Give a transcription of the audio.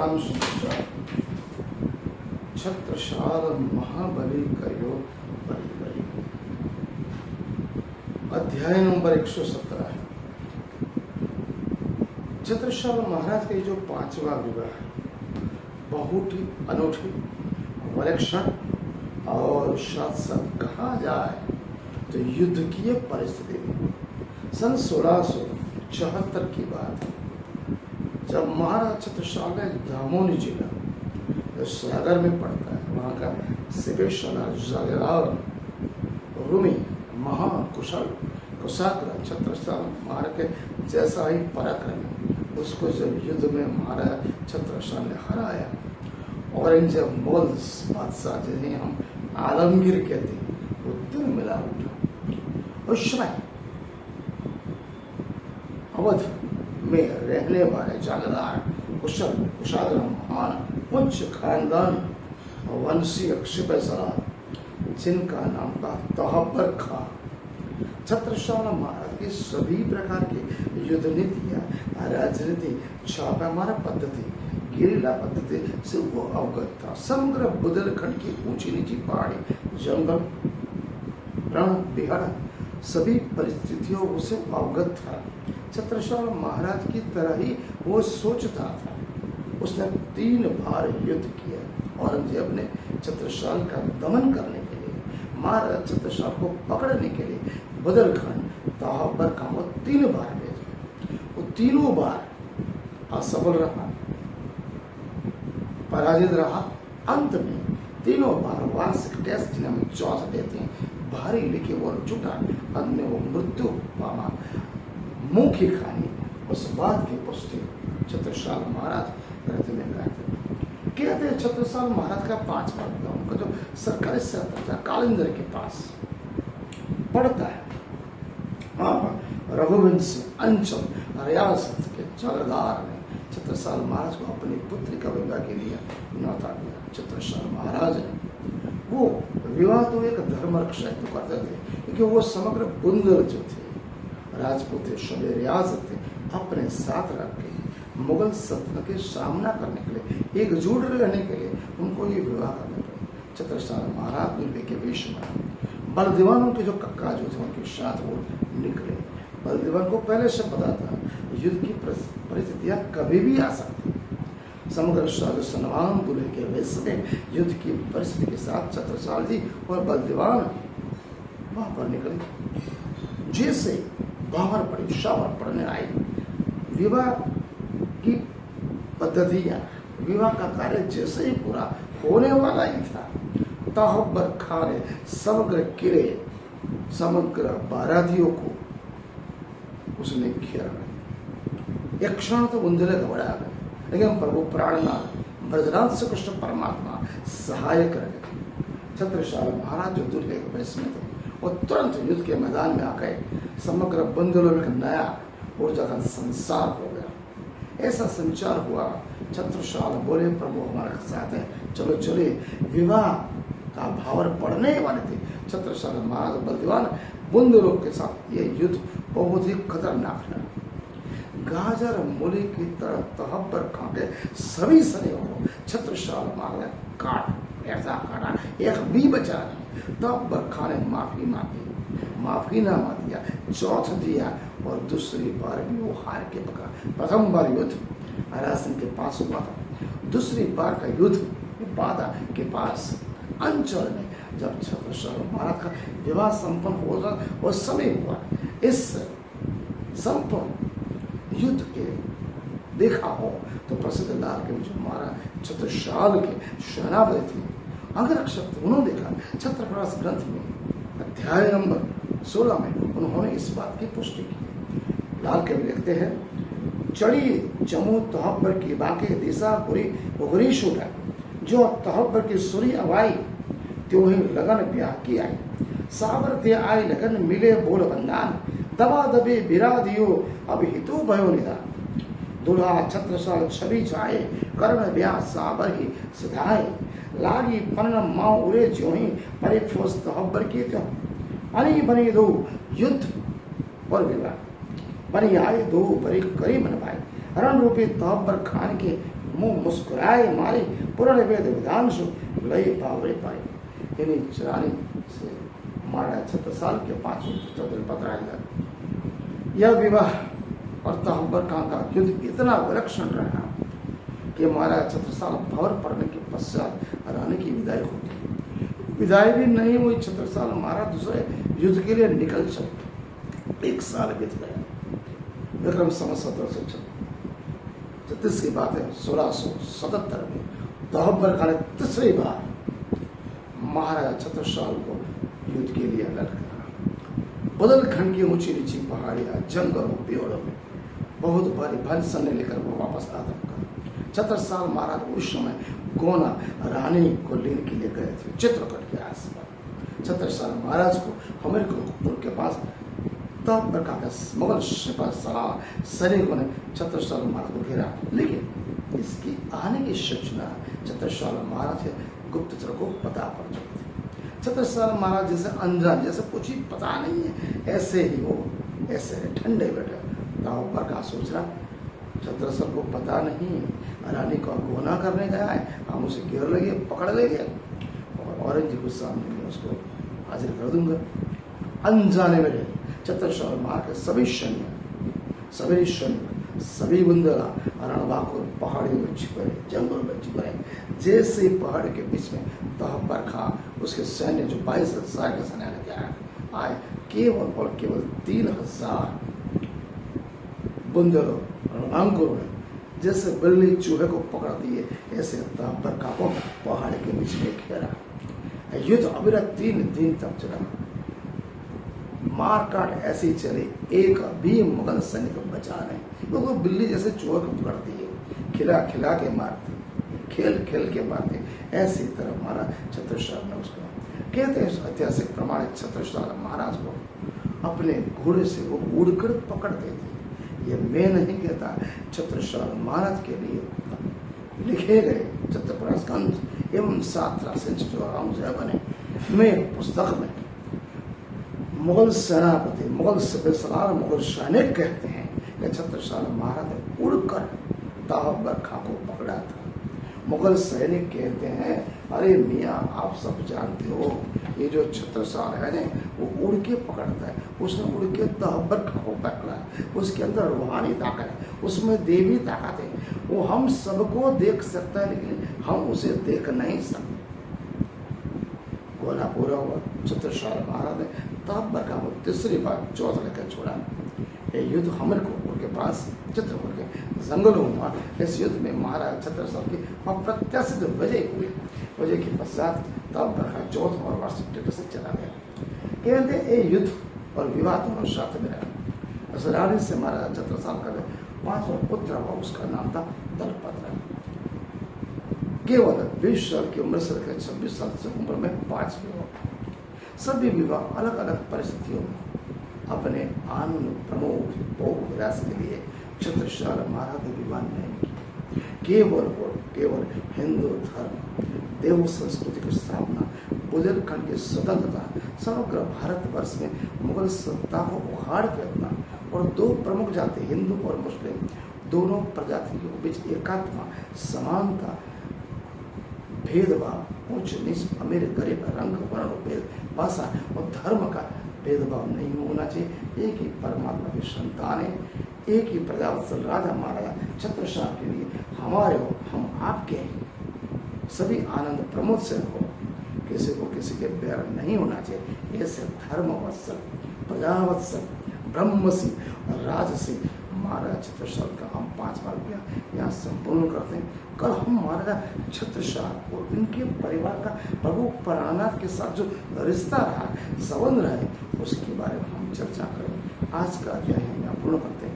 राम समाचार छत्रसाल महाबली कयो बड़ी बड़ी। अध्याय नंबर 117 है। छत्रसाल महाराज के जो 5वां विवाह है बहुत ही अनूठी विलक्षण और साथ साथ कहा जाए तो युद्ध की परिस्थिति सन 1674 की बात है, जब महाराज छत्रसाल दामोनी जिला जो सागर में पड़ता है वहाँ का सिपेशला जागीरदार रूमी महान कुशल कुशाग्र छत्रसाल महाराज के जैसा ही पराक्रमी उसको जब युद्ध में महाराज छत्रसाल ने हराया, औरंगजेब मुगल बादशाह जिन्हें हम आलमगीर कहते हैं वो दिल मिला उठा। उस समय अवध में रहने वाले जागीरदार कुशल कुशाग्र महान उच्च खानदान वंशीय सिपेशला जिनका नाम था तहब्बर खां, छत्रसाल महाराज की सभी प्रकार की युद्ध नीतियाँ, राजनीति, छापामारा पद्धति, गेरिला पद्धति से वो अवगत था। समग्र बुंदेलखंड की ऊंची नीची पहाड़ी, जंगल, रण, बिहार सभी परिस्थितियों से अवगत था। छत्रसाल महाराज की तरह ही वो सोचता था। उसने 3 बार युद्ध किया। औरंगजेब ने छत्रसाल का दमन करने के लिए, महाराज छत्रसाल को पकड़ने के लिए बुंदेलखंड तहब्बर खां को 3 बार भेजा। वो तीनों बार असफल रहा, पराजित रहा। अंत में तीनों बार वार्षिक टेस्ट जिन्हें हम चौथ देते हैं, भारी लिखे वो जुटा, अंत में वो मृत्यु पावा। मुंह की खानी उस बात की पुष्टि छत्रसाल महाराज कहते हैं। छत्रसाल महाराज का 5वां विवाह उनका जो सरकारी सत्र कालिंदर के पास पड़ता है, रघुवंश अंचल रियासत के जागीरदार ने छत्रसाल महाराज को अपनी पुत्री का विवाह के लिए न्योता दिया। छत्रसाल महाराज ने वो विवाह तो एक धर्मरक्षक तो करते थे, क्योंकि वो समग्र बुंदेल जो थे राजपूत थे, सभी रियासत थे, अपने साथ रख के मुगल सल्तनत के सामना करने के लिए, एकजुट रहने के लिए उनको ये विवाह करने पड़े। छत्रसाल महाराज दुर्गे के वेश में बलदीवान उनके जो कक्का जो थे उनके साथ वो निकले। बलदीवान को पहले से पता था युद्ध की परिस्थितियां कभी भी आ सकती। समग्र साधु सन्मान दुल्हे के वेश में युद्ध की परिस्थिति के साथ छत्रसाल जी और बलदीवान वहां पर निकले। जैसे बाहर पड़ी, शावर पड़ने आई, विवाह की पद्धतियां, विवाह का कार्य जैसे ही पूरा होने वाला ही था, तहब्बर खां ने समग्र किले, समग्र बारातियों को उसने घेर लिया। एक क्षण तो बुंदेले घबरा गए, लेकिन प्रभु प्राणनाथ ब्रजनाथ से कृष्ण परमात्मा सहायक रहे। छत्रसाल महाराज जो दुर्गे के वेश में थे वो तुरंत युद्ध के मैदान में आ गए। समग्र बुंदेलों में नया ऊर्जा का संसार हो गया। ऐसा संचार हुआ। छत्रसाल बोले प्रभु हमारे साथ है, चलो चले। विवाह का भावर पड़ने वाले थे। छत्रसाल महाराज बलदीवान बुंदेलों के साथ ये युद्ध बहुत ही खतरनाक है। गाजर मूली की तरह तहब्बर खां के सभी सैनिकों को छत्रसाल महाराज काट ऐसा काटा, एक भी बचा नहीं। तहब्बर खां ने माफी मांगी, माफी ना दिया, चौथ दिया और दूसरी बार भी वो हार के पका। प्रथम बार युद्ध हरासन के पास हुआ था, दूसरी बार का युद्ध बादा के पास अंचल में जब छत्रसाल महाराज का विवाह संपन्न हो रहा और समय हुआ। इस संपन्न युद्ध के देखा हो तो प्रसिद्ध लाल के जो महाराज छत्रसाल के सेनापति थे, अंगरक्षक थे, उन्होंने देखा। छत्रप्रकाश ग्रंथ में अध्याय नंबर 16 में उन्होंने इस बात की पुष्टि की। लाल कवि लिखते हैं, चढ़ी जमू तहब्बर की बाकी दिशा पूरी उगरी शूटा, जो तहब्बर की सुरी अवाई त्यों ही लगन ब्याह की आई। साबर ते आई लगन मिले बोल बंदान, दबा दबे बिरा दियो अब हितु भयो निदान। दुल्हा छत्रसाल छवि छाए, कर्ण ब्याह साबर ही सिधाए। लागी पन्न माँ उरे ज्यों ही परे फोस तहब्बर की त्यों। अनी बनी दो युद्ध और विवाह। बनी आए दो बड़े करीब न पाए रण रूपी तहब्बर खान के मुंह मुस्कुराए मारे पुराने वेद विधान सु लय पावरे पाए। इन्हीं चरानी से महाराज छत्रसाल के 5वें पुत्र पत्र आएगा। यह विवाह और तहब्बर खान का युद्ध इतना विलक्षण रहा कि महाराज छत्रसाल भवर पड़ने के पश्चात रानी की विदाई होती। विदाई भी नहीं हुई, छत्रसाल महाराज दूसरे युद्ध के लिए निकल चले। 1 साल बीत गया। विक्रम संवत 1736 की बात है। 1677 में तहब्बर खान ने तीसरी बार महाराजा छत्रसाल को युद्ध के लिए ललकारा। बुंदेलखंड की ऊंची नीची पहाड़ियां, जंगलों, पेड़ों में बहुत भारी सैन्य लेकर वो वापस आदम कर। छत्रसाल महाराज उस समय गोना रानी को लेने के लिए गए थे, चित्रकूट के आसपास। छत्रसाल महाराज को हमीरपुर के पास तहब्बर खान के मुगल सिपाही सलार सैनिकों ने छत्रसाल महाराज को घेरा, लेकिन इसकी आने की सूचना छत्रसाल महाराज के गुप्तचर को पता पड़ चुकी थी। छत्रसाल महाराज जैसे अनजान, जैसे कुछ ही पता नहीं है, ऐसे ही वो ऐसे ठंडे बैठे। तहब्बर खान सोच रहा छत्रसाल को पता नहीं, रानी को गोना करने गया है, हम उसे घेर लेंगे, पकड़ लेंगे और औरंगजेब के सामने मैं उसको हाजिर कर दूंगा। अनजाने में रहे छत्रसाल महाराज के सभी सैन्य सभी बुंदेला रणबांकुर पहाड़ियों में छिपे, जंगलों में छिपे। जैसे ही पहाड़ के बीच में तहब्बर खान उसके सैन्य जो 22,000 के सैन्य लेके आए, केवल और केवल 3,000 बुंदेलों रणबांकुरों ने जैसे बिल्ली चूहे को पकड़ दिए, ऐसे तहब्बर खान को पहाड़ के बीच में घेरा। युद्ध अविरत 3 दिन तक चला। मारकाट ऐसी चली, एक भी मुगल सैनिक बचा नहीं। वो बिल्ली जैसे चूहे को पकड़ दिए, खिला खिला के मारते, खेल खेल के मारते। ऐसी तरह मारा छत्रसाल ने उसको। कहते हैं ऐतिहासिक प्रमाण छत्रसाल महाराज को अपने घोड़े से वो उड़कर पकड़ते थे। ये मैं नहीं कहता, छत्रसाल महाराज के लिए लिखे गए छत्रप्रकाश ग्रंथ एवं 7 राशि जो औरंगजेब बने में पुस्तक में मुगल सेनापति, मुगल सलार, मुगल सैनिक कहते हैं कि छत्रसाल महाराज ने उड़कर तहब्बर खान को पकड़ा था। मुगल सैनिक कहते हैं, अरे मियाँ आप सब जानते हो ये जो छत्रसाल है ना वो उड़ के पकड़ता है, उसने उड़ के तहब्बर खान को पकड़ा। उसके अंदर रूहानी ताकत है, उसमें देवी ताकत है, वो हम सबको देख सकता है लेकिन हम उसे देख नहीं सकते। गोला पूरा हुआ, छत्रसाल महाराज ने तहब्बर खान को तीसरी बार चौथ लेकर छोड़ा। ये युद्ध हमीरपुर के पास चित्रकूट के जंगलों में हुआ। इस युद्ध में महाराज छत्रसाल की अप्रत्याशित विजय हुई। विजय के पश्चात तहब्बर खान चौथ और वार्षिक से चला गया। कहते ये युद्ध और विवाह दोनों साथ में रहा। उस रानी से महाराज छत्रसाल का 5वां पुत्र हुआ, उसका नाम था दलपत। केवल 20 साल की उम्र से लेकर 26 साल की उम्र में 5 विवाह। सभी विवाह अलग अलग परिस्थितियों में अपने आनंद प्रमोद भोग विलास के लिए छत्रसाल महाराज ने विवाह नहीं किया। केवल और केवल हिंदू धर्म, देव संस्कृति की स्थापना, बुंदेलखंड की स्वतंत्रता, समग्र भारतवर्ष में मुगल सत्ता को उखाड़ फेंकना और 2 प्रमुख जाति हिंदू और मुस्लिम दोनों प्रजातियों के बीच एकात्मा, समानता, भेदभाव, ऊंच नीच, अमीर गरीब, रंग वर्ण भेद, भाषा और धर्म का भेदभाव नहीं होना चाहिए। एक ही परमात्मा की संतान है, एक ही प्रजावत्सल राजा महाराजा छत्रसाल के लिए हमारे हो, हम आपके हैं। सभी आनंद प्रमोद से हो, किसी को किसी के बैर नहीं होना चाहिए। ऐसे धर्मवत्सल, प्रजावत्सल, ब्रह्मसी और राजसी महाराज छत्रसाल का हम 5 बार यहाँ संपूर्ण करते हैं। कल हम महाराजा छत्रसाल और इनके परिवार का प्रभु प्राणनाथ के साथ जो रिश्ता रहा, संबंध रहा, उसके बारे में हम चर्चा करें। आज का अध्याय हम यहाँ पूर्ण करते हैं।